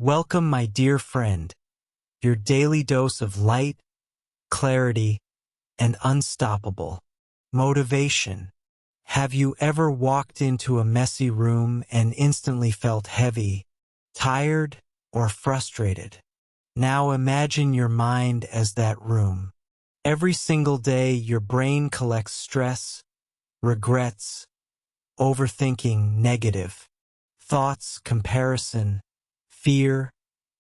Welcome, my dear friend, your daily dose of light, clarity, and unstoppable motivation. Have you ever walked into a messy room and instantly felt heavy, tired, or frustrated? Now imagine your mind as that room. Every single day, your brain collects stress, regrets, overthinking, negative thoughts, comparison, fear,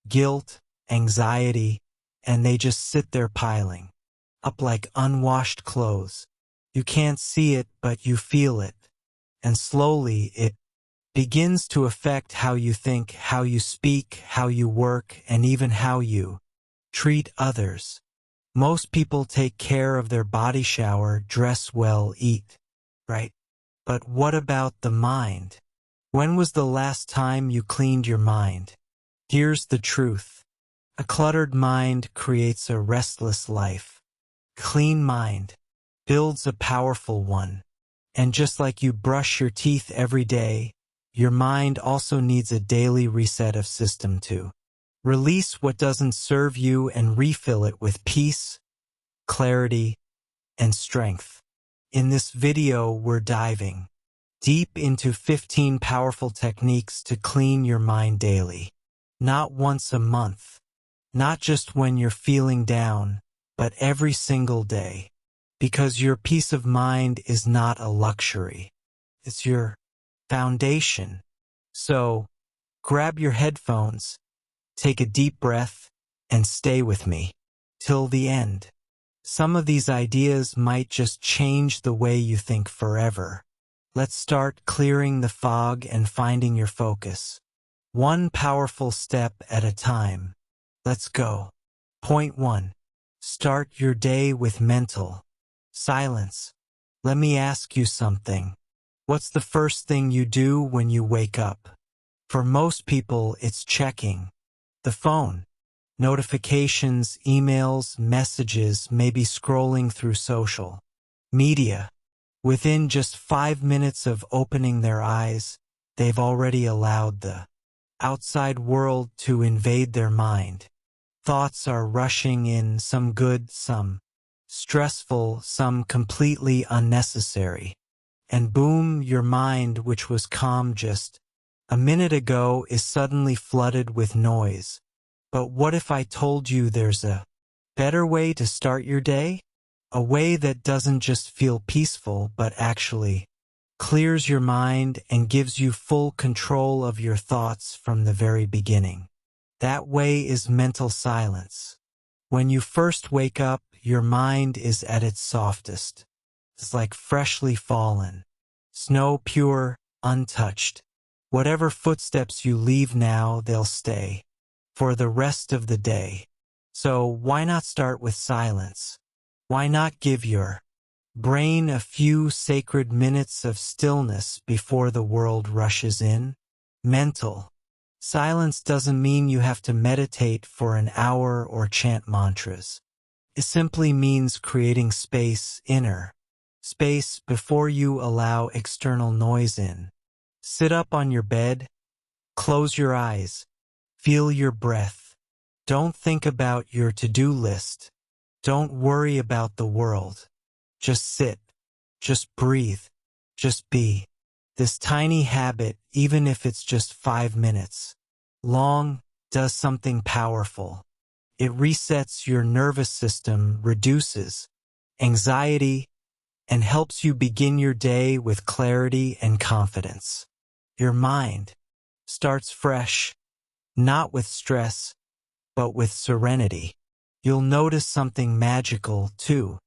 guilt, anxiety, and they just sit there piling up like unwashed clothes. You can't see it, but you feel it. And slowly it begins to affect how you think, how you speak, how you work, and even how you treat others. Most people take care of their body, shower, dress well, eat, right? But what about the mind? When was the last time you cleaned your mind? Here's the truth. A cluttered mind creates a restless life. Clean mind builds a powerful one. And just like you brush your teeth every day, your mind also needs a daily reset of system to release what doesn't serve you and refill it with peace, clarity, and strength. In this video, we're diving deep into 15 powerful techniques to clean your mind daily. Not once a month, not just when you're feeling down, but every single day. Because your peace of mind is not a luxury. It's your foundation. So, grab your headphones, take a deep breath, and stay with me till the end. Some of these ideas might just change the way you think forever. Let's start clearing the fog and finding your focus. One powerful step at a time. Let's go. Point 1. Start your day with mental silence. Let me ask you something. What's the first thing you do when you wake up? For most people, it's checking the phone. Notifications, emails, messages, maybe scrolling through social media. Within just 5 minutes of opening their eyes, they've already allowed the outside world to invade their mind. Thoughts are rushing in, some good, some stressful, some completely unnecessary. And boom, your mind, which was calm just a minute ago, is suddenly flooded with noise. But what if I told you there's a better way to start your day? A way that doesn't just feel peaceful, but actually clears your mind and gives you full control of your thoughts from the very beginning. That way is mental silence. When you first wake up, your mind is at its softest. It's like freshly fallen. Snow, pure, untouched. Whatever footsteps you leave now, they'll stay for the rest of the day. So why not start with silence? Why not give your brain a few sacred minutes of stillness before the world rushes in? Mental silence doesn't mean you have to meditate for an hour or chant mantras. It simply means creating space, inner space, before you allow external noise in. Sit up on your bed, close your eyes, feel your breath. Don't think about your to-do list. Don't worry about the world. Just sit, just breathe, just be. This tiny habit, even if it's just 5 minutes long, does something powerful. It resets your nervous system, reduces anxiety, and helps you begin your day with clarity and confidence. Your mind starts fresh, not with stress, but with serenity. You'll notice something magical, too.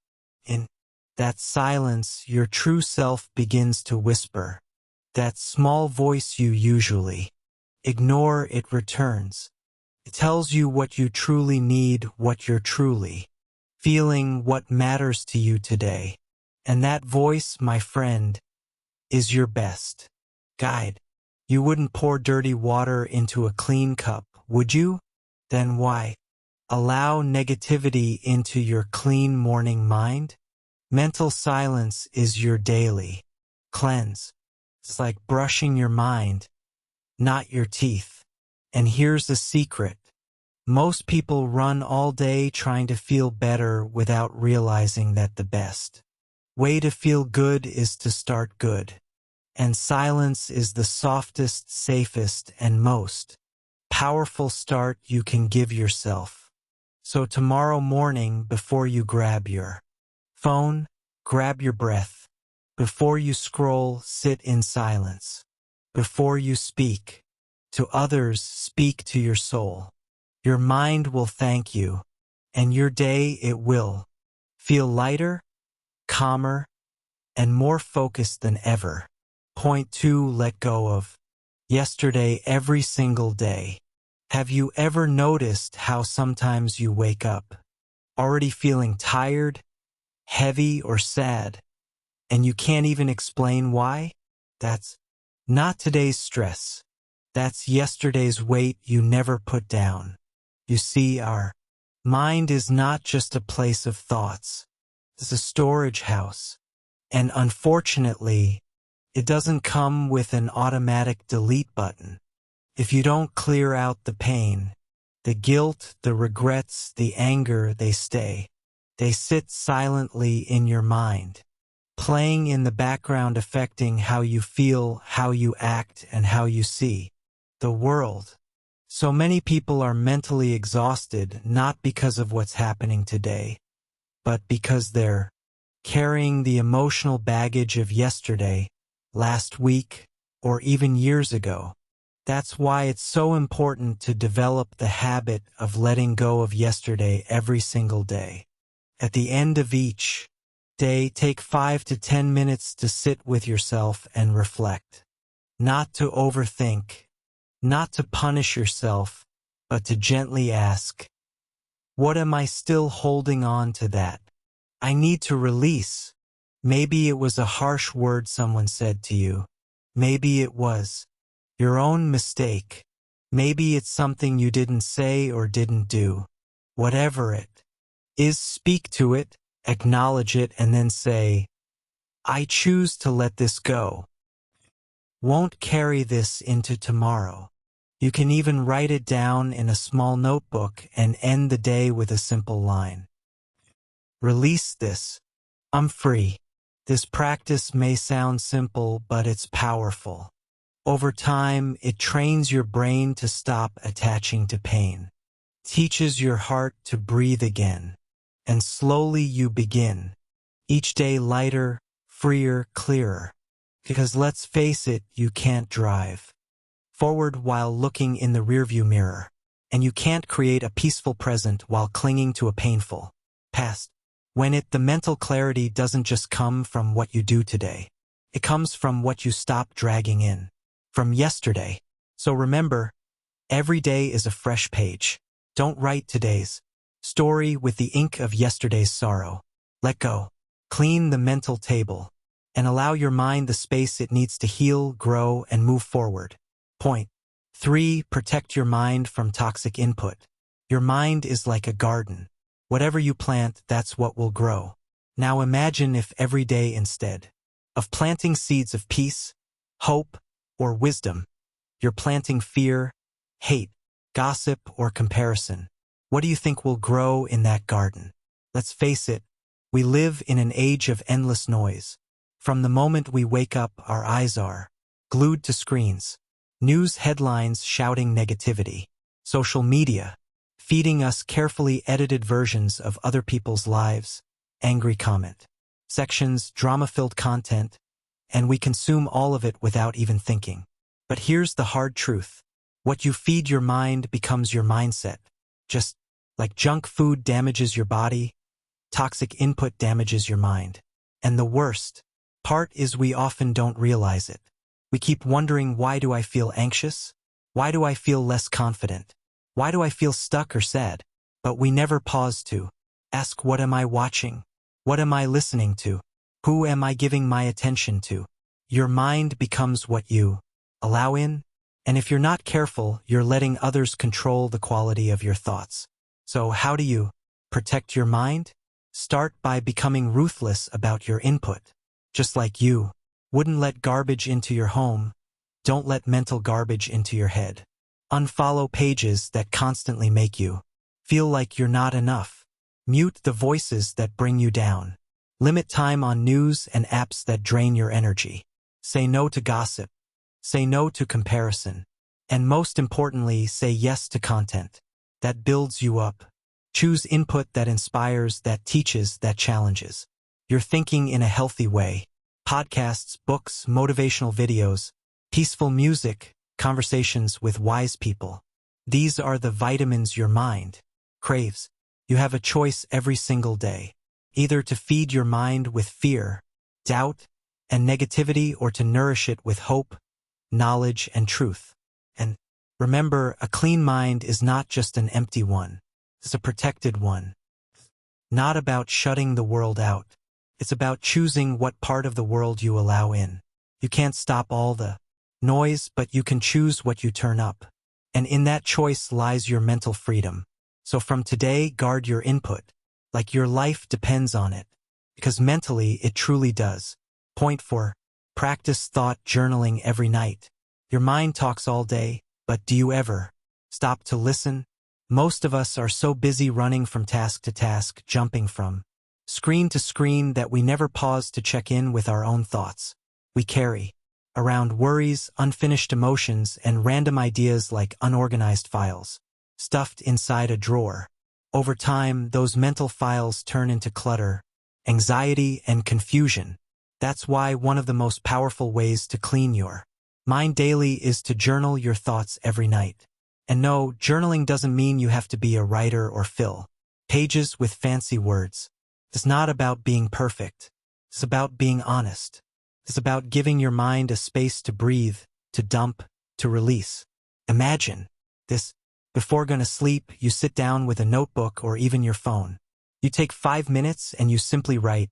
In that silence, your true self begins to whisper. That small voice you usually ignore, it returns. It tells you what you truly need, what you're truly feeling, what matters to you today. And that voice, my friend, is your best guide. You wouldn't pour dirty water into a clean cup, would you? Then why allow negativity into your clean morning mind? Mental silence is your daily cleanse. It's like brushing your mind, not your teeth. And here's the secret. Most people run all day trying to feel better without realizing that the best way to feel good is to start good. And silence is the softest, safest, and most powerful start you can give yourself. So tomorrow morning, before you grab your phone, grab your breath. Before you scroll, sit in silence. Before you speak to others, speak to your soul. Your mind will thank you, and your day it will feel lighter, calmer, and more focused than ever. Point 2. Let go of yesterday every single day. Have you ever noticed how sometimes you wake up already feeling tired, heavy, or sad, and you can't even explain why? That's not today's stress. That's yesterday's weight you never put down. You see, our mind is not just a place of thoughts. It's a storage house. And unfortunately, it doesn't come with an automatic delete button. If you don't clear out the pain, the guilt, the regrets, the anger, they stay. They sit silently in your mind, playing in the background, affecting how you feel, how you act, and how you see the world. So many people are mentally exhausted, not because of what's happening today, but because they're carrying the emotional baggage of yesterday, last week, or even years ago. That's why it's so important to develop the habit of letting go of yesterday every single day. At the end of each day, take 5 to 10 minutes to sit with yourself and reflect. Not to overthink, not to punish yourself, but to gently ask, what am I still holding on to that I need to release? Maybe it was a harsh word someone said to you. Maybe it was your own mistake. Maybe it's something you didn't say or didn't do. Whatever it is, speak to it, acknowledge it, and then say, I choose to let this go. Won't carry this into tomorrow. You can even write it down in a small notebook and end the day with a simple line. Release this. I'm free. This practice may sound simple, but it's powerful. Over time, it trains your brain to stop attaching to pain, teaches your heart to breathe again, and slowly you begin each day lighter, freer, clearer. Because let's face it, you can't drive forward while looking in the rearview mirror, and you can't create a peaceful present while clinging to a painful past. The mental clarity doesn't just come from what you do today. It comes from what you stop dragging in from yesterday. So remember, every day is a fresh page. Don't write today's story with the ink of yesterday's sorrow. Let go. Clean the mental table and allow your mind the space it needs to heal, grow, and move forward. Point 3. Protect your mind from toxic input. Your mind is like a garden. Whatever you plant, that's what will grow. Now imagine if every day, instead of planting seeds of peace, hope, or wisdom, you're planting fear, hate, gossip, or comparison. What do you think will grow in that garden? Let's face it, we live in an age of endless noise. From the moment we wake up, our eyes are glued to screens. News headlines shouting negativity. Social media feeding us carefully edited versions of other people's lives. Angry comment sections, drama-filled content, and we consume all of it without even thinking. But here's the hard truth. What you feed your mind becomes your mindset. Just like junk food damages your body, toxic input damages your mind. And the worst part is we often don't realize it. We keep wondering, why do I feel anxious? Why do I feel less confident? Why do I feel stuck or sad? But we never pause to ask, what am I watching? What am I listening to? Who am I giving my attention to? Your mind becomes what you allow in, and if you're not careful, you're letting others control the quality of your thoughts. So how do you protect your mind? Start by becoming ruthless about your input. Just like you wouldn't let garbage into your home, don't let mental garbage into your head. Unfollow pages that constantly make you feel like you're not enough. Mute the voices that bring you down. Limit time on news and apps that drain your energy. Say no to gossip. Say no to comparison. And most importantly, say yes to content that builds you up. Choose input that inspires, that teaches, that challenges. You're thinking in a healthy way. Podcasts, books, motivational videos, peaceful music, conversations with wise people. These are the vitamins your mind craves. You have a choice every single day, either to feed your mind with fear, doubt, and negativity, or to nourish it with hope, knowledge, and truth. And remember, a clean mind is not just an empty one. It's a protected one. Not about shutting the world out. It's about choosing what part of the world you allow in. You can't stop all the noise, but you can choose what you turn up. And in that choice lies your mental freedom. So from today, guard your input, like your life depends on it. Because mentally, it truly does. Point 4. Practice thought journaling every night. Your mind talks all day, but do you ever stop to listen? Most of us are so busy running from task to task, jumping from screen to screen, that we never pause to check in with our own thoughts. We carry around worries, unfinished emotions, and random ideas like unorganized files, stuffed inside a drawer. Over time, those mental files turn into clutter, anxiety, and confusion. That's why one of the most powerful ways to clean your mind daily is to journal your thoughts every night. And no, journaling doesn't mean you have to be a writer or fill pages with fancy words. It's not about being perfect. It's about being honest. It's about giving your mind a space to breathe, to dump, to release. Imagine this. Before going to sleep, you sit down with a notebook or even your phone. You take 5 minutes and you simply write,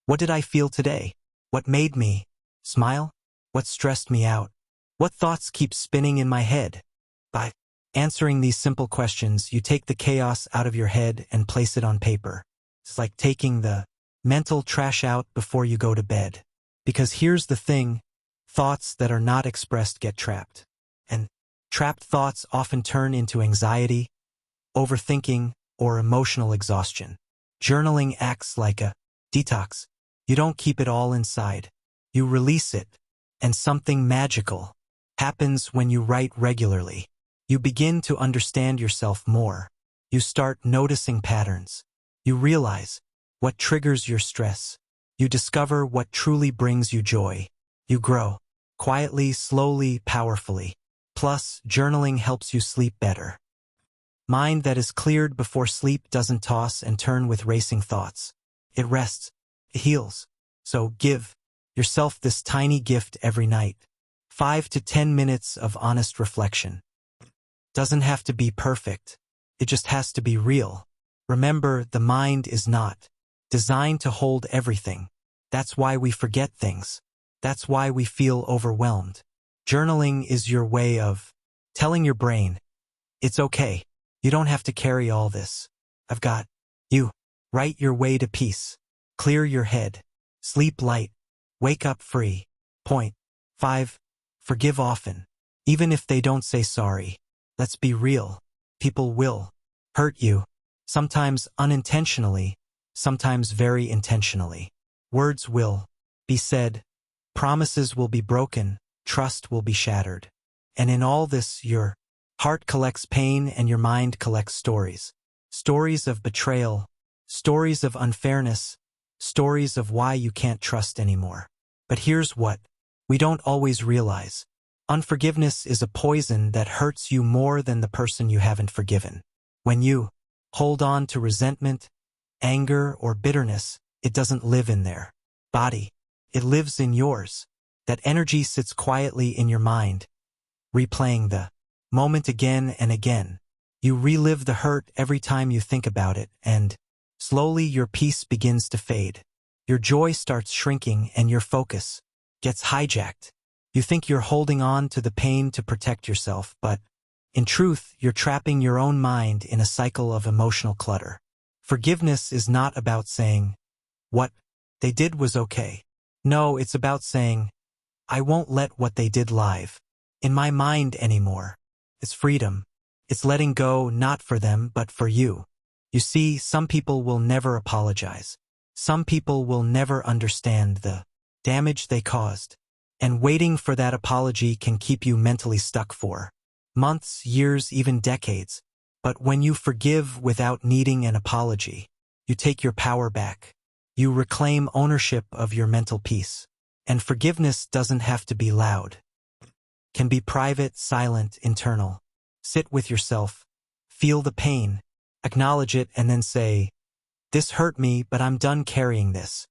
what did I feel today? What made me smile? What stressed me out? What thoughts keep spinning in my head? By answering these simple questions, you take the chaos out of your head and place it on paper. It's like taking the mental trash out before you go to bed. Because here's the thing, thoughts that are not expressed get trapped. And trapped thoughts often turn into anxiety, overthinking, or emotional exhaustion. Journaling acts like a detox. You don't keep it all inside. You release it. And something magical happens when you write regularly. You begin to understand yourself more. You start noticing patterns. You realize what triggers your stress. You discover what truly brings you joy. You grow quietly, slowly, powerfully. Plus, journaling helps you sleep better. Mind that is cleared before sleep doesn't toss and turn with racing thoughts. It rests. It heals. So give yourself this tiny gift every night. 5 to 10 minutes of honest reflection. Doesn't have to be perfect. It just has to be real. Remember, the mind is not designed to hold everything. That's why we forget things. That's why we feel overwhelmed. Journaling is your way of telling your brain, it's okay. You don't have to carry all this. I've got you. Write your way to peace. Clear your head. Sleep light. Wake up free. Point 5. Forgive often. Even if they don't say sorry. Let's be real. People will hurt you. Sometimes unintentionally, sometimes very intentionally. Words will be said. Promises will be broken. Trust will be shattered. And in all this, your heart collects pain and your mind collects stories. Stories of betrayal. Stories of unfairness. Stories of why you can't trust anymore. But here's what we don't always realize. Unforgiveness is a poison that hurts you more than the person you haven't forgiven. When you hold on to resentment, anger, or bitterness, it doesn't live in their body. It lives in yours. That energy sits quietly in your mind, replaying the moment again and again. You relive the hurt every time you think about it, and slowly your peace begins to fade. Your joy starts shrinking and your focus gets hijacked. You think you're holding on to the pain to protect yourself, but in truth, you're trapping your own mind in a cycle of emotional clutter. Forgiveness is not about saying, what they did was okay. No, it's about saying, I won't let what they did live in my mind anymore. It's freedom. It's letting go not for them but for you. You see, some people will never apologize. Some people will never understand the damage they caused. And waiting for that apology can keep you mentally stuck for months, years, even decades. But when you forgive without needing an apology, you take your power back. You reclaim ownership of your mental peace. And forgiveness doesn't have to be loud. It can be private, silent, internal. Sit with yourself, feel the pain, acknowledge it, and then say, "This hurt me, but I'm done carrying this.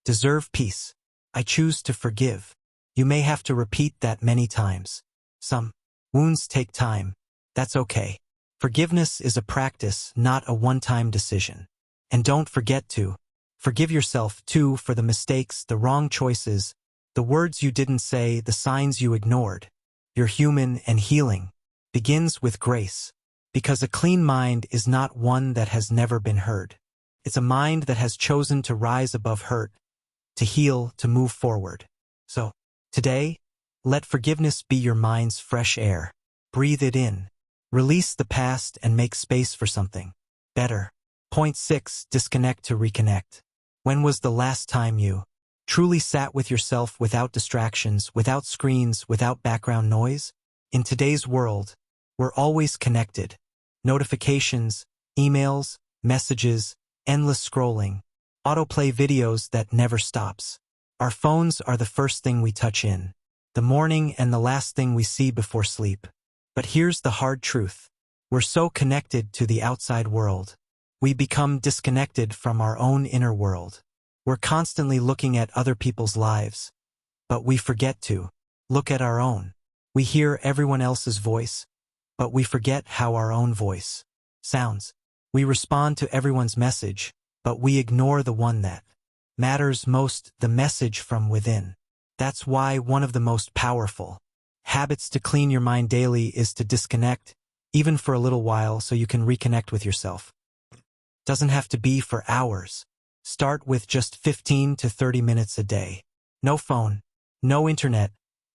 Deserve peace. I choose to forgive." You may have to repeat that many times. Some wounds take time. That's okay. Forgiveness is a practice, not a one-time decision. And don't forget to forgive yourself, too, for the mistakes, the wrong choices, the words you didn't say, the signs you ignored. You're human, and healing begins with grace. Because a clean mind is not one that has never been hurt. It's a mind that has chosen to rise above hurt, to heal, to move forward. So, today, let forgiveness be your mind's fresh air. Breathe it in. Release the past and make space for something better. Point 6. Disconnect to reconnect. When was the last time you truly sat with yourself without distractions, without screens, without background noise? In today's world, we're always connected. Notifications, emails, messages, endless scrolling, autoplay videos that never stops. Our phones are the first thing we touch in the morning and the last thing we see before sleep. But here's the hard truth. We're so connected to the outside world. We become disconnected from our own inner world. We're constantly looking at other people's lives, but we forget to look at our own. We hear everyone else's voice, but we forget how our own voice sounds. We respond to everyone's message, but we ignore the one that matters most, the message from within. That's why one of the most powerful habits to clean your mind daily is to disconnect, even for a little while, so you can reconnect with yourself. Doesn't have to be for hours. Start with just 15 to 30 minutes a day. No phone, no internet,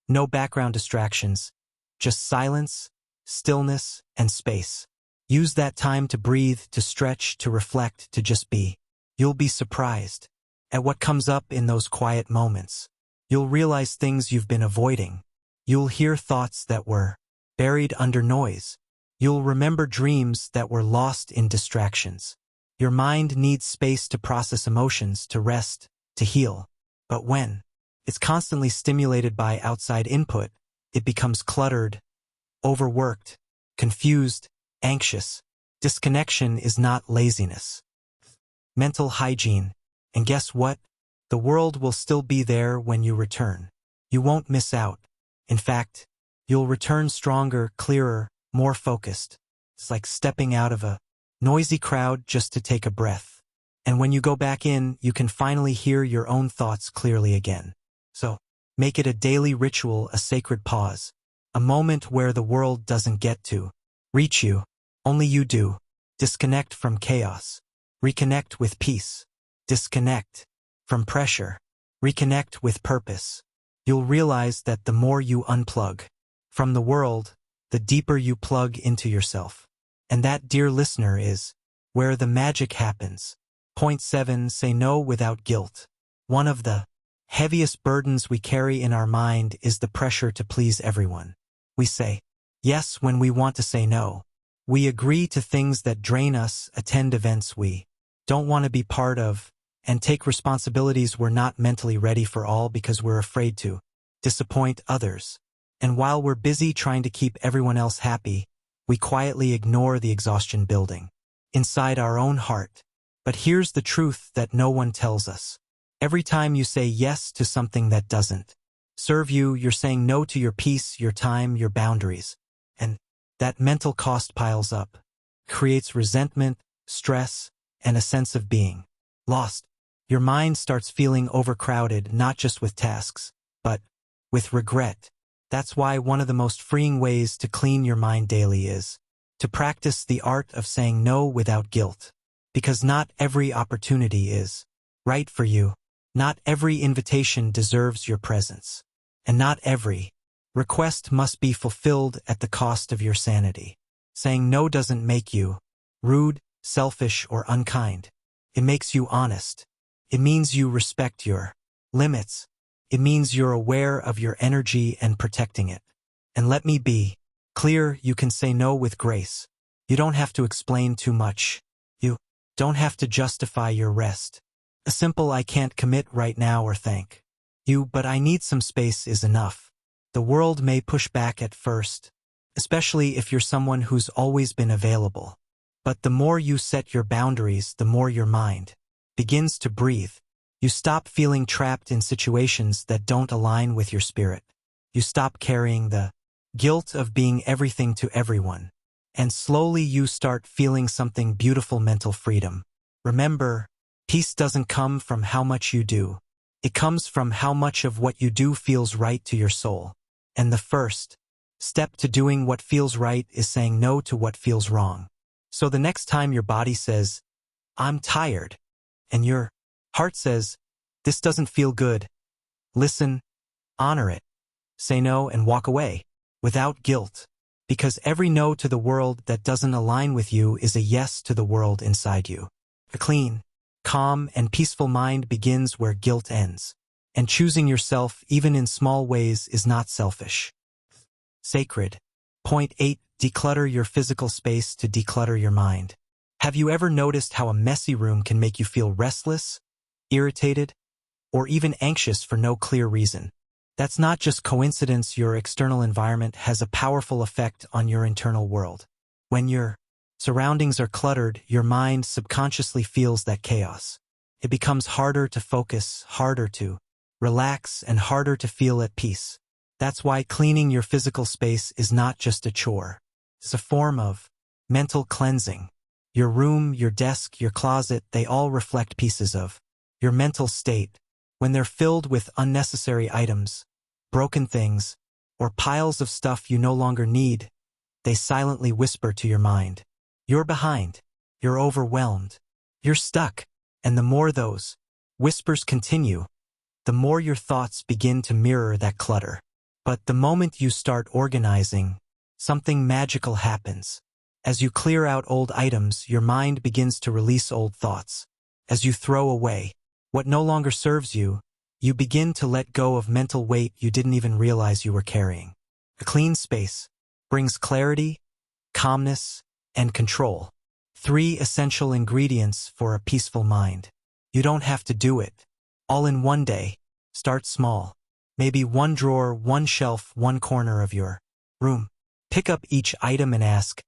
no background distractions, just silence, stillness, and space. Use that time to breathe, to stretch, to reflect, to just be. You'll be surprised at what comes up in those quiet moments. You'll realize things you've been avoiding. You'll hear thoughts that were buried under noise. You'll remember dreams that were lost in distractions. Your mind needs space to process emotions, to rest, to heal. But when it's constantly stimulated by outside input, it becomes cluttered, overworked, confused, anxious. Disconnection is not laziness. Mental hygiene. And guess what? The world will still be there when you return. You won't miss out. In fact, you'll return stronger, clearer, more focused. It's like stepping out of a noisy crowd just to take a breath. And when you go back in, you can finally hear your own thoughts clearly again. So, make it a daily ritual, a sacred pause. A moment where the world doesn't get to reach you. Only you do. Disconnect from chaos. Reconnect with peace. Disconnect from pressure. Reconnect with purpose. You'll realize that the more you unplug from the world, the deeper you plug into yourself. And that, dear listener, is where the magic happens. Point 7. Say no without guilt. One of the heaviest burdens we carry in our mind is the pressure to please everyone. We say yes when we want to say no. We agree to things that drain us, attend events we don't want to be part of, and take responsibilities we're not mentally ready for, all because we're afraid to disappoint others. And while we're busy trying to keep everyone else happy, we quietly ignore the exhaustion building inside our own heart. But here's the truth that no one tells us. Every time you say yes to something that doesn't serve you, you're saying no to your peace, your time, your boundaries. And that mental cost piles up, creates resentment, stress, and a sense of being lost. Your mind starts feeling overcrowded, not just with tasks, but with regret. That's why one of the most freeing ways to clean your mind daily is to practice the art of saying no without guilt. Because not every opportunity is right for you. Not every invitation deserves your presence. And not every request must be fulfilled at the cost of your sanity. Saying no doesn't make you rude, selfish, or unkind. It makes you honest. It means you respect your limits. It means you're aware of your energy and protecting it. And let me be clear, you can say no with grace. You don't have to explain too much. You don't have to justify your rest. A simple "I can't commit right now" or "thank you, but I need some space" is enough. The world may push back at first, especially if you're someone who's always been available. But the more you set your boundaries, the more your mind begins to breathe. You stop feeling trapped in situations that don't align with your spirit. You stop carrying the guilt of being everything to everyone. And slowly you start feeling something beautiful: mental freedom. Remember, peace doesn't come from how much you do. It comes from how much of what you do feels right to your soul. And the first step to doing what feels right is saying no to what feels wrong. So the next time your body says, "I'm tired," and your heart says, "This doesn't feel good," listen, honor it. Say no and walk away, without guilt. Because every no to the world that doesn't align with you is a yes to the world inside you. A clean, calm, and peaceful mind begins where guilt ends. And choosing yourself, even in small ways, is not selfish. Sacred. Point 8. Declutter your physical space to declutter your mind. Have you ever noticed how a messy room can make you feel restless, irritated, or even anxious for no clear reason? That's not just coincidence. Your external environment has a powerful effect on your internal world. When your surroundings are cluttered, your mind subconsciously feels that chaos. It becomes harder to focus, harder to relax, and harder to feel at peace. That's why cleaning your physical space is not just a chore. It's a form of mental cleansing. Your room, your desk, your closet, they all reflect pieces of your mental state. When they're filled with unnecessary items, broken things, or piles of stuff you no longer need, they silently whisper to your mind, "You're behind. You're overwhelmed. You're stuck." And the more those whispers continue, the more your thoughts begin to mirror that clutter. But the moment you start organizing, something magical happens. As you clear out old items, your mind begins to release old thoughts. As you throw away what no longer serves you, you begin to let go of mental weight you didn't even realize you were carrying. A clean space brings clarity, calmness, and control. 3 essential ingredients for a peaceful mind. You don't have to do it all in one day. Start small. Maybe one drawer, one shelf, one corner of your room. Pick up each item and ask,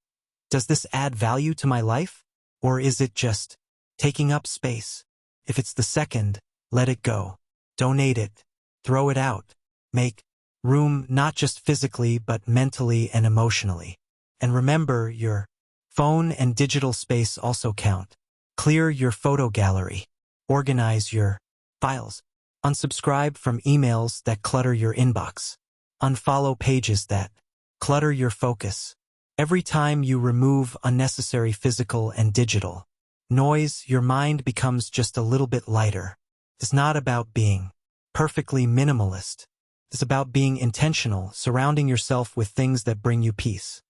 does this add value to my life? Or is it just taking up space? If it's the second, let it go. Donate it. Throw it out. Make room not just physically but mentally and emotionally. And remember, your phone and digital space also count. Clear your photo gallery. Organize your files. Unsubscribe from emails that clutter your inbox. Unfollow pages that clutter your focus. Every time you remove unnecessary physical and digital noise, your mind becomes just a little bit lighter. It's not about being perfectly minimalist. It's about being intentional, surrounding yourself with things that bring you peace,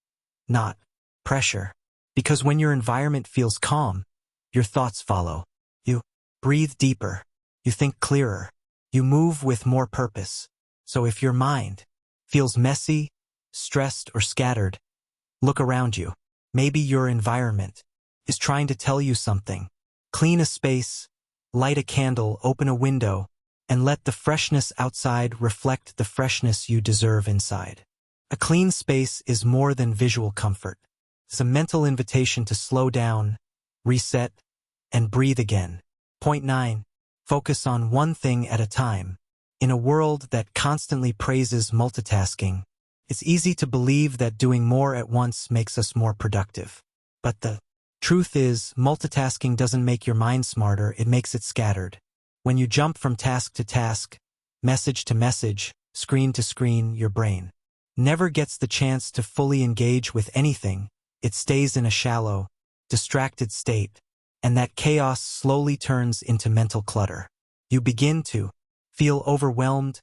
not pressure. Because when your environment feels calm, your thoughts follow. You breathe deeper. You think clearer. You move with more purpose. So if your mind feels messy, stressed, or scattered, look around you. Maybe your environment is trying to tell you something. Clean a space, light a candle, open a window, and let the freshness outside reflect the freshness you deserve inside. A clean space is more than visual comfort. It's a mental invitation to slow down, reset, and breathe again. Point 9. Focus on one thing at a time. In a world that constantly praises multitasking, it's easy to believe that doing more at once makes us more productive. But the truth is, multitasking doesn't make your mind smarter, it makes it scattered. When you jump from task to task, message to message, screen to screen, your brain never gets the chance to fully engage with anything. It stays in a shallow, distracted state, and that chaos slowly turns into mental clutter. You begin to feel overwhelmed,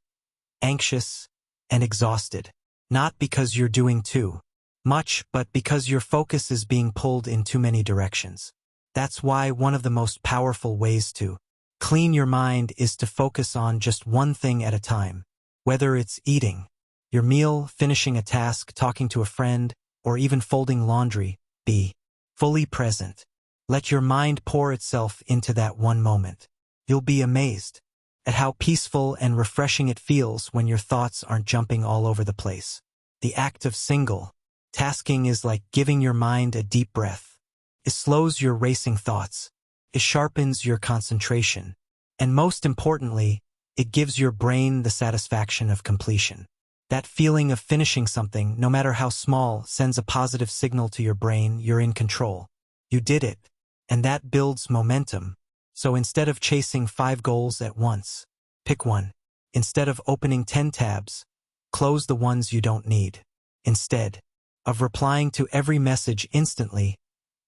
anxious, and exhausted. Not because you're doing too much, but because your focus is being pulled in too many directions. That's why one of the most powerful ways to clean your mind is to focus on just one thing at a time. Whether it's eating your meal, finishing a task, talking to a friend, or even folding laundry, be fully present. Let your mind pour itself into that one moment. You'll be amazed at how peaceful and refreshing it feels when your thoughts aren't jumping all over the place. The act of single tasking is like giving your mind a deep breath. It slows your racing thoughts. It sharpens your concentration. And most importantly, it gives your brain the satisfaction of completion. That feeling of finishing something, no matter how small, sends a positive signal to your brain you're in control. You did it. And that builds momentum. So instead of chasing 5 goals at once, pick one. Instead of opening 10 tabs, close the ones you don't need. Instead of replying to every message instantly,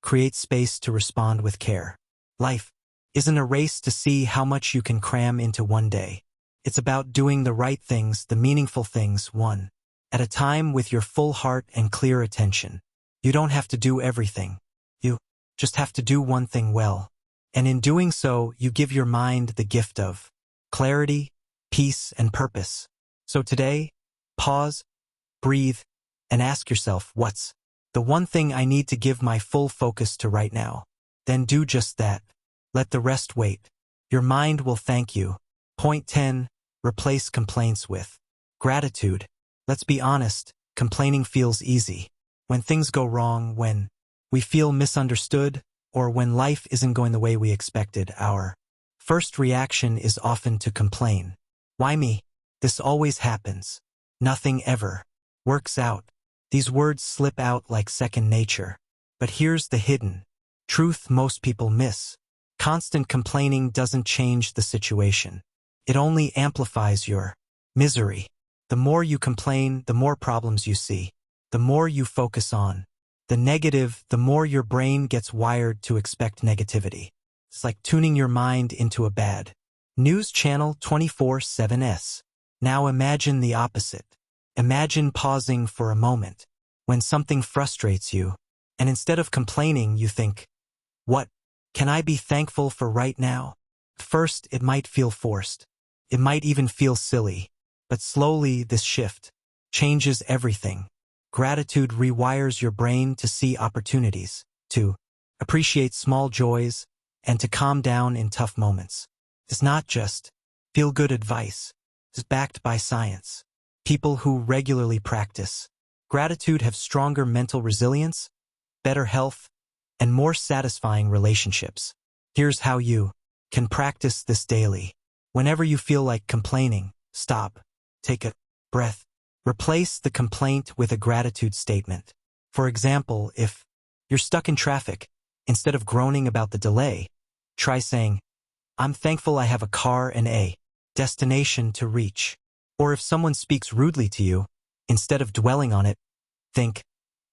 create space to respond with care. Life isn't a race to see how much you can cram into one day. It's about doing the right things, the meaningful things, one at a time with your full heart and clear attention. You don't have to do everything. You just have to do one thing well. And in doing so, you give your mind the gift of clarity, peace, and purpose. So today, pause, breathe, and ask yourself, what's the one thing I need to give my full focus to right now? Then do just that. Let the rest wait. Your mind will thank you. Point 10. Replace complaints with gratitude. Let's be honest, complaining feels easy. When things go wrong, when we feel misunderstood, or when life isn't going the way we expected, our first reaction is often to complain. Why me? This always happens. Nothing ever works out. These words slip out like second nature. But here's the hidden truth most people miss. Constant complaining doesn't change the situation. It only amplifies your misery. The more you complain, the more problems you see. The more you focus on the negative, the more your brain gets wired to expect negativity. It's like tuning your mind into a bad news channel 24/7. Now imagine the opposite. Imagine pausing for a moment when something frustrates you, and instead of complaining, you think, what can I be thankful for right now? First, it might feel forced. It might even feel silly. But slowly, this shift changes everything. Gratitude rewires your brain to see opportunities, to appreciate small joys, and to calm down in tough moments. It's not just feel-good advice. It's backed by science. People who regularly practice gratitude have stronger mental resilience, better health, and more satisfying relationships. Here's how you can practice this daily. Whenever you feel like complaining, stop, take a breath. Replace the complaint with a gratitude statement. For example, if you're stuck in traffic, instead of groaning about the delay, try saying, I'm thankful I have a car and a destination to reach. Or if someone speaks rudely to you, instead of dwelling on it, think,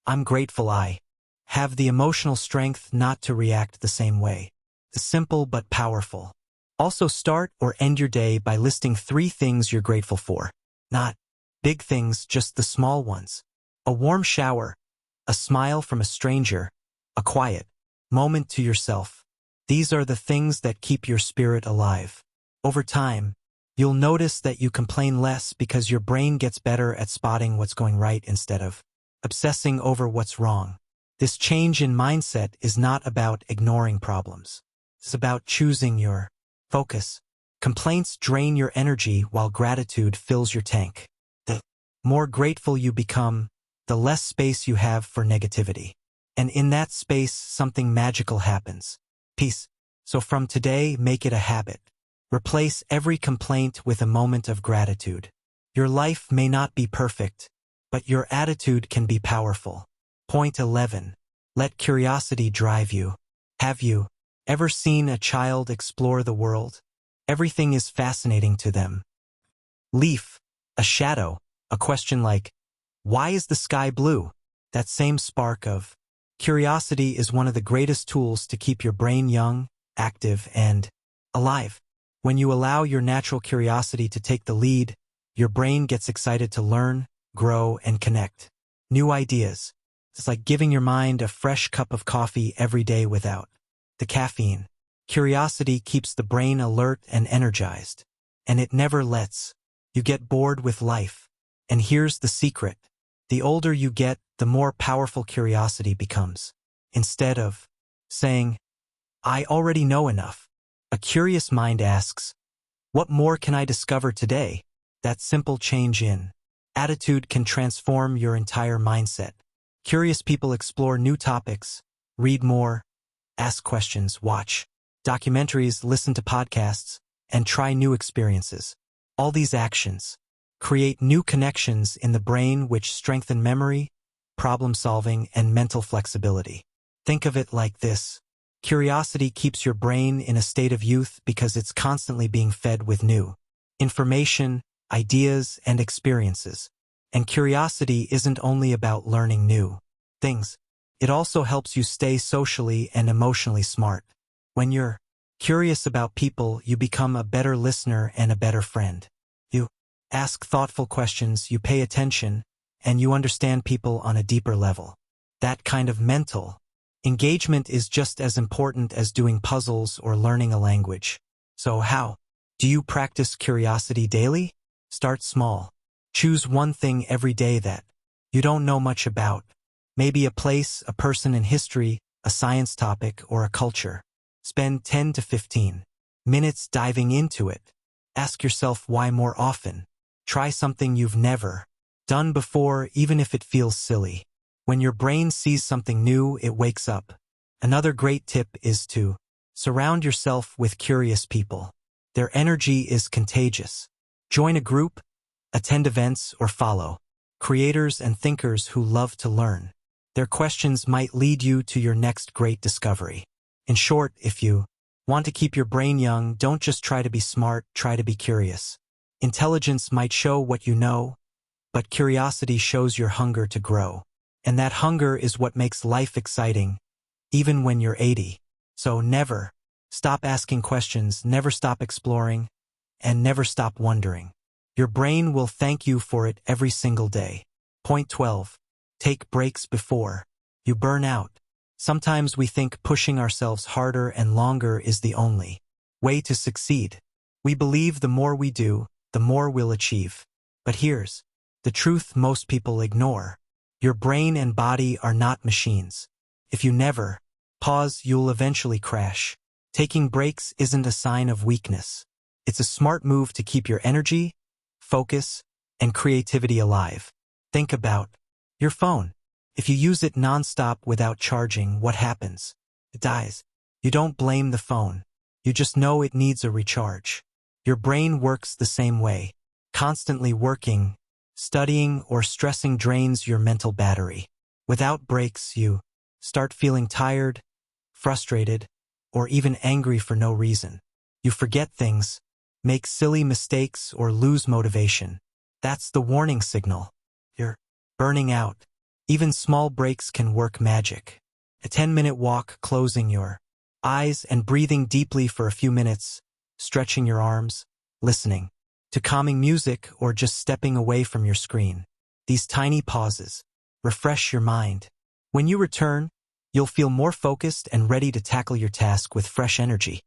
I'm grateful I have the emotional strength not to react the same way. Simple but powerful. Also start or end your day by listing 3 things you're grateful for. Not big things, just the small ones. A warm shower, a smile from a stranger, a quiet moment to yourself. These are the things that keep your spirit alive. Over time, you'll notice that you complain less because your brain gets better at spotting what's going right instead of obsessing over what's wrong. This change in mindset is not about ignoring problems. It's about choosing your focus. Complaints drain your energy while gratitude fills your tank. The more grateful you become, the less space you have for negativity. And in that space, something magical happens. Peace. So from today, make it a habit. Replace every complaint with a moment of gratitude. Your life may not be perfect, but your attitude can be powerful. Point 11. Let curiosity drive you. Have you ever seen a child explore the world? Everything is fascinating to them. Leaf, a shadow, a question like, why is the sky blue? That same spark of curiosity is one of the greatest tools to keep your brain young, active, and alive. When you allow your natural curiosity to take the lead, your brain gets excited to learn, grow, and connect. New ideas. It's like giving your mind a fresh cup of coffee every day without the caffeine. Curiosity keeps the brain alert and energized, and it never lets you get bored with life. And here's the secret. The older you get, the more powerful curiosity becomes. Instead of saying, "I already know enough," a curious mind asks, "What more can I discover today?" That simple change in attitude can transform your entire mindset. Curious people explore new topics, read more, ask questions, watch documentaries, listen to podcasts, and try new experiences. All these actions create new connections in the brain which strengthen memory, problem-solving, and mental flexibility. Think of it like this. Curiosity keeps your brain in a state of youth because it's constantly being fed with new information, ideas, and experiences. And curiosity isn't only about learning new things. It also helps you stay socially and emotionally smart. When you're curious about people, you become a better listener and a better friend. You ask thoughtful questions, you pay attention, and you understand people on a deeper level. That kind of mental engagement is just as important as doing puzzles or learning a language. So how do you practice curiosity daily? Start small. Choose one thing every day that you don't know much about. Maybe a place, a person in history, a science topic, or a culture. Spend 10 to 15 minutes diving into it. Ask yourself why more often. Try something you've never done before, even if it feels silly. When your brain sees something new, it wakes up. Another great tip is to surround yourself with curious people. Their energy is contagious. Join a group, attend events, or follow creators and thinkers who love to learn. Their questions might lead you to your next great discovery. In short, if you want to keep your brain young, don't just try to be smart, try to be curious. Intelligence might show what you know, but curiosity shows your hunger to grow. And that hunger is what makes life exciting, even when you're 80. So never stop asking questions, never stop exploring, and never stop wondering. Your brain will thank you for it every single day. Point 12. Take breaks before you burn out. Sometimes we think pushing ourselves harder and longer is the only way to succeed. We believe the more we do, the more we'll achieve. But here's the truth most people ignore. Your brain and body are not machines. If you never pause, you'll eventually crash. Taking breaks isn't a sign of weakness. It's a smart move to keep your energy, focus, and creativity alive. Think about your phone. If you use it nonstop without charging, what happens? It dies. You don't blame the phone. You just know it needs a recharge. Your brain works the same way. Constantly working, studying, or stressing drains your mental battery. Without breaks, you start feeling tired, frustrated, or even angry for no reason. You forget things, make silly mistakes, or lose motivation. That's the warning signal. You're burning out. Even small breaks can work magic. A 10-minute walk, closing your eyes and breathing deeply for a few minutes, stretching your arms, listening to calming music, or just stepping away from your screen. These tiny pauses refresh your mind. When you return, you'll feel more focused and ready to tackle your task with fresh energy.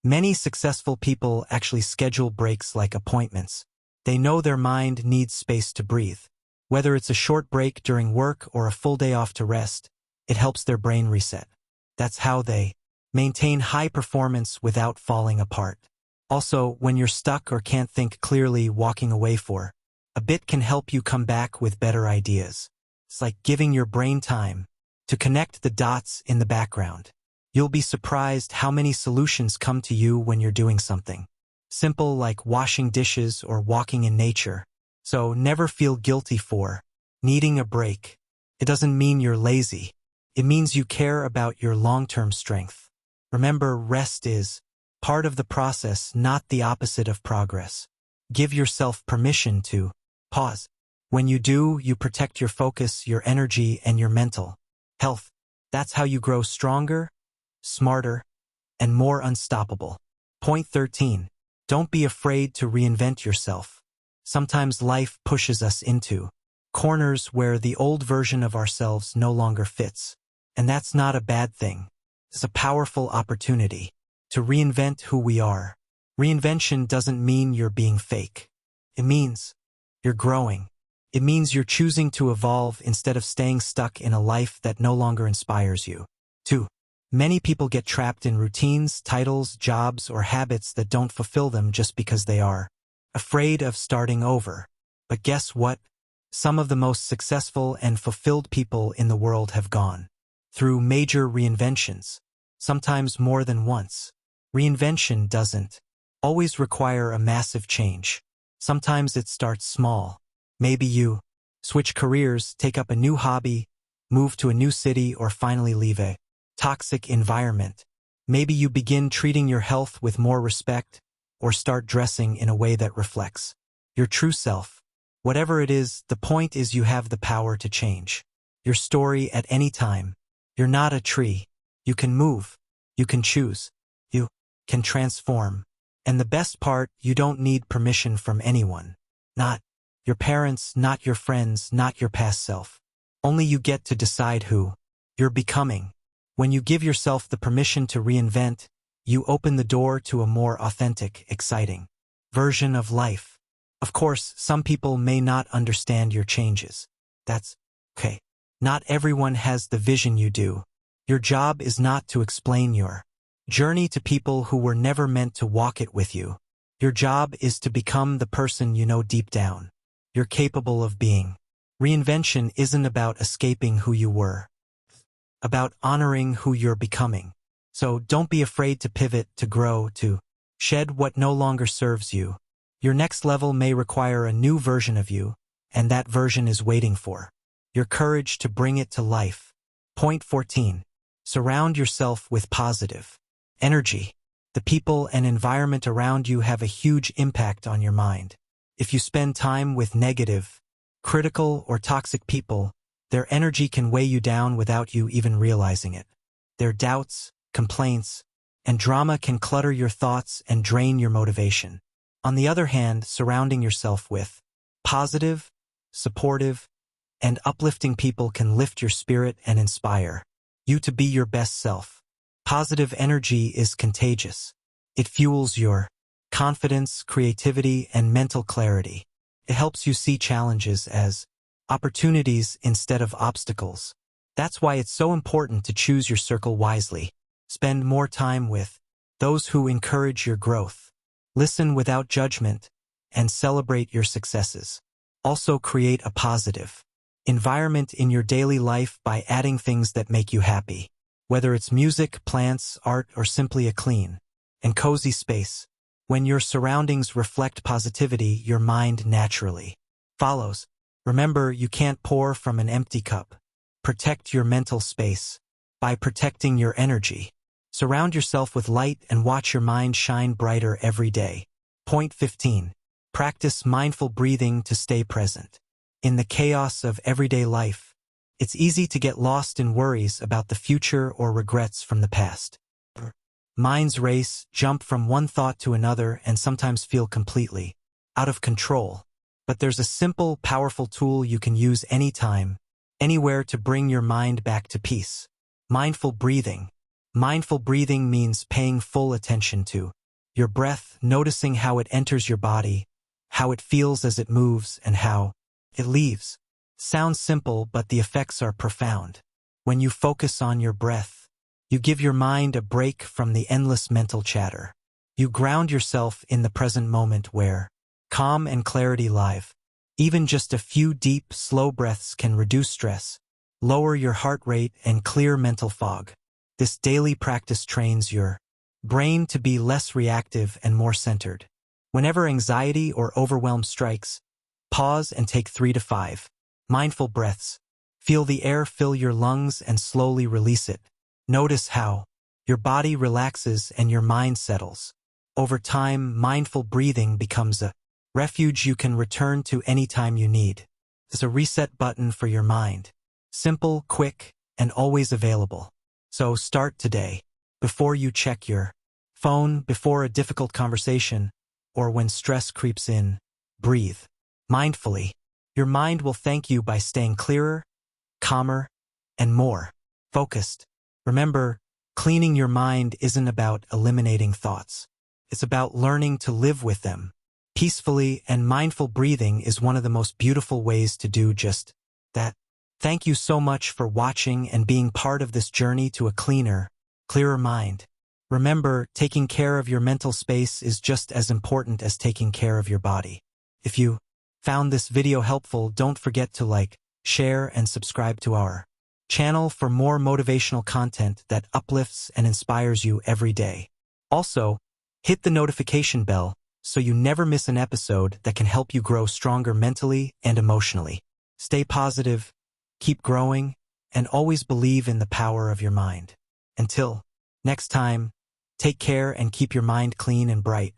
Many successful people actually schedule breaks like appointments. They know their mind needs space to breathe. Whether it's a short break during work or a full day off to rest, it helps their brain reset. That's how they maintain high performance without falling apart. Also, when you're stuck or can't think clearly, walking away for a bit can help you come back with better ideas. It's like giving your brain time to connect the dots in the background. You'll be surprised how many solutions come to you when you're doing something simple like washing dishes or walking in nature. So never feel guilty for needing a break. It doesn't mean you're lazy. It means you care about your long-term strength. Remember, rest is part of the process, not the opposite of progress. Give yourself permission to pause. When you do, you protect your focus, your energy, and your mental health. That's how you grow stronger, smarter, and more unstoppable. Point 13. Don't be afraid to reinvent yourself. Sometimes life pushes us into corners where the old version of ourselves no longer fits. And that's not a bad thing. It's a powerful opportunity to reinvent who we are. Reinvention doesn't mean you're being fake. It means you're growing. It means you're choosing to evolve instead of staying stuck in a life that no longer inspires you. 2. Many people get trapped in routines, titles, jobs, or habits that don't fulfill them just because they are afraid of starting over. But guess what? Some of the most successful and fulfilled people in the world have gone through major reinventions, sometimes more than once. Reinvention doesn't always require a massive change. Sometimes it starts small. Maybe you switch careers, take up a new hobby, move to a new city, or finally leave a toxic environment. Maybe you begin treating your health with more respect, or start dressing in a way that reflects your true self. Whatever it is, the point is you have the power to change your story at any time. You're not a tree. You can move. You can choose. You can transform. And the best part, you don't need permission from anyone. Not your parents, not your friends, not your past self. Only you get to decide who you're becoming. When you give yourself the permission to reinvent, you open the door to a more authentic, exciting version of life. Of course, some people may not understand your changes. That's okay. Not everyone has the vision you do. Your job is not to explain your journey to people who were never meant to walk it with you. Your job is to become the person you know deep down you're capable of being. Reinvention isn't about escaping who you were. About honoring who you're becoming. So don't be afraid to pivot, to grow, to shed what no longer serves you. Your next level may require a new version of you, and that version is waiting for your courage to bring it to life. Point 14. Surround yourself with positive energy. The people and environment around you have a huge impact on your mind. If you spend time with negative, critical, or toxic people, their energy can weigh you down without you even realizing it. Their doubts, complaints, and drama can clutter your thoughts and drain your motivation. On the other hand, surrounding yourself with positive, supportive, and uplifting people can lift your spirit and inspire you to be your best self. Positive energy is contagious. It fuels your confidence, creativity, and mental clarity. It helps you see challenges as opportunities instead of obstacles. That's why it's so important to choose your circle wisely. Spend more time with those who encourage your growth. Listen without judgment and celebrate your successes. Also create a positive environment in your daily life by adding things that make you happy. Whether it's music, plants, art, or simply a clean and cozy space. When your surroundings reflect positivity, your mind naturally follows. Remember, you can't pour from an empty cup. Protect your mental space by protecting your energy. Surround yourself with light and watch your mind shine brighter every day. Point 15. Practice mindful breathing to stay present. In the chaos of everyday life, it's easy to get lost in worries about the future or regrets from the past. Minds race, jump from one thought to another, and sometimes feel completely out of control. But there's a simple, powerful tool you can use anytime, anywhere to bring your mind back to peace. Mindful breathing. Mindful breathing means paying full attention to your breath, noticing how it enters your body, how it feels as it moves, and how it leaves. Sounds simple, but the effects are profound. When you focus on your breath, you give your mind a break from the endless mental chatter. You ground yourself in the present moment where calm and clarity live. Even just a few deep, slow breaths can reduce stress, lower your heart rate, and clear mental fog. This daily practice trains your brain to be less reactive and more centered. Whenever anxiety or overwhelm strikes, pause and take 3 to 5 mindful breaths. Feel the air fill your lungs and slowly release it. Notice how your body relaxes and your mind settles. Over time, mindful breathing becomes a refuge you can return to anytime you need. It's a reset button for your mind. Simple, quick, and always available. So start today. Before you check your phone, before a difficult conversation, or when stress creeps in, breathe. mindfully. Your mind will thank you by staying clearer, calmer, and more focused. Remember, cleaning your mind isn't about eliminating thoughts. It's about learning to live with them peacefully, and mindful breathing is one of the most beautiful ways to do just that. Thank you so much for watching and being part of this journey to a cleaner, clearer mind. Remember, taking care of your mental space is just as important as taking care of your body. If you found this video helpful, don't forget to like, share, and subscribe to our channel for more motivational content that uplifts and inspires you every day. Also, hit the notification bell so you never miss an episode that can help you grow stronger mentally and emotionally. Stay positive, keep growing, and always believe in the power of your mind. Until next time, take care and keep your mind clean and bright.